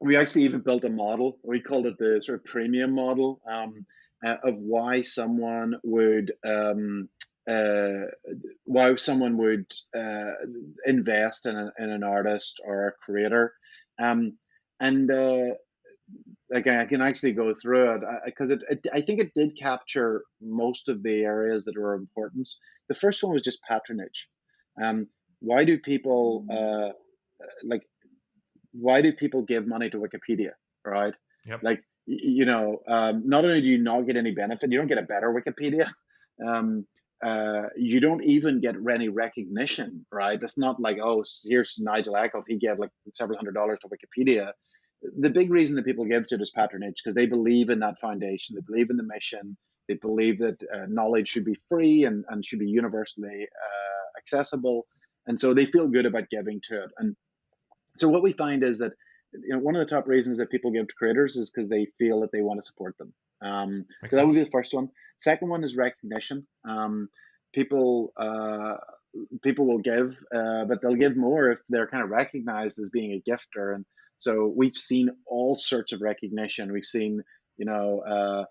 we actually even built a model. We called it the sort of premium model, of uh, why someone would invest in an artist or a creator. Um, and like I can actually go through it because I think it did capture most of the areas that were important. The first one was just patronage. Um, why do people like why do people give money to Wikipedia, right? Yep. Like, not only do you not get any benefit, you don't get a better Wikipedia. Um, you don't even get any recognition, right? It's not like, oh, here's Nigel Eccles, he gave like several $100s to Wikipedia. The big reason that people give to it is patronage because they believe in that foundation, they believe in the mission, they believe that knowledge should be free and should be universally accessible. And so they feel good about giving to it. And so what we find is that one of the top reasons that people give to creators is because they feel that they want to support them. Makes So that would be sense. the first one. Second one is recognition. People people will give, but they'll give more if they're kind of recognized as being a gifter. And so we've seen all sorts of recognition. We've seen, you know,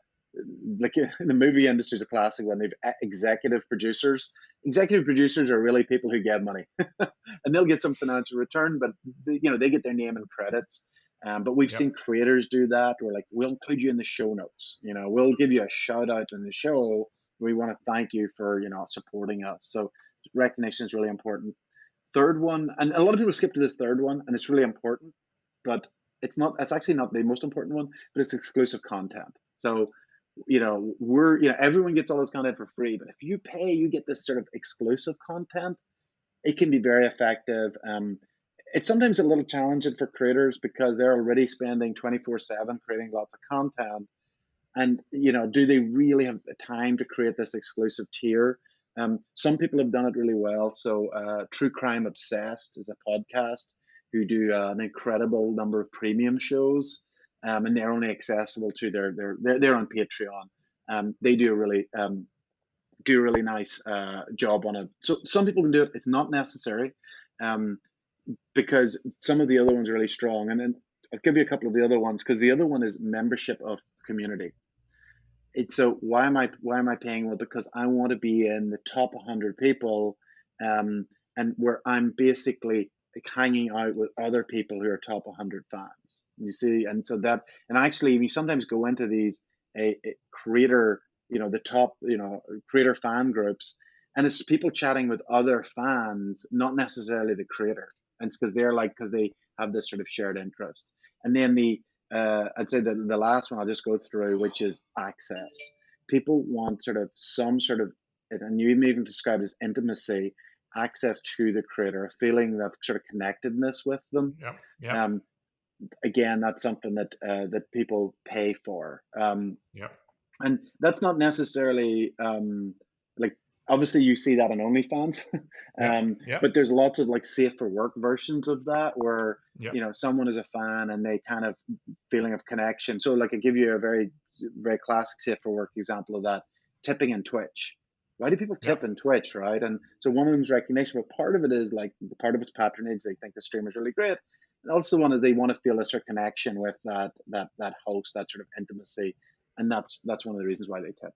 like the movie industry is a classic one. They've executive producers. Executive producers are really people who get money, and they'll get some financial return, but they get their name and credits. But we've Yep. seen creators do that. We're like, we'll include you in the show notes. We'll give you a shout out in the show. We want to thank you for supporting us. So recognition is really important. Third one, and a lot of people skip to this third one, and it's really important, but it's not. It's actually not the most important one, but it's exclusive content. So everyone gets all this content for free, but if you pay, you get this sort of exclusive content. It can be very effective. It's sometimes a little challenging for creators because they're already spending 24/7 creating lots of content. And do they really have the time to create this exclusive tier? Some people have done it really well. So True Crime Obsessed is a podcast who do an incredible number of premium shows, and they're only accessible to they're on Patreon. They do a really nice job on it. So some people can do it. It's not necessary, um, because some of the other ones are really strong. And then I'll give you a couple of the other ones because the other one is membership of community. So why am I paying? Well, because I want to be in the top 100 people, and where I'm basically like hanging out with other people who are top 100 fans. You see, and so that, and actually, we sometimes go into these a creator, the top, creator fan groups, and it's people chatting with other fans, not necessarily the creator, and it's because they have this sort of shared interest. And then I'd say the last one I'll just go through, which is access. People want sort of some sort of, and you even describe it as intimacy, access to the creator, a feeling of sort of connectedness with them. Yep. Yep. Um, Again, that's something that people pay for. Yep. And that's not necessarily like obviously you see that on OnlyFans, Yep. Yep. but there's lots of like safe for work versions of that where Yep. someone is a fan and they kind of feeling of connection. So like I give you a very very classic safe for work example of that: tipping in Twitch. Why do people tip Yep. in Twitch, right? And so one of them is recognition, but part of it is like part of it's patronage. They think the stream is really great. And also one is they want to feel a sort of connection with that host, that sort of intimacy, and that's one of the reasons why they tip.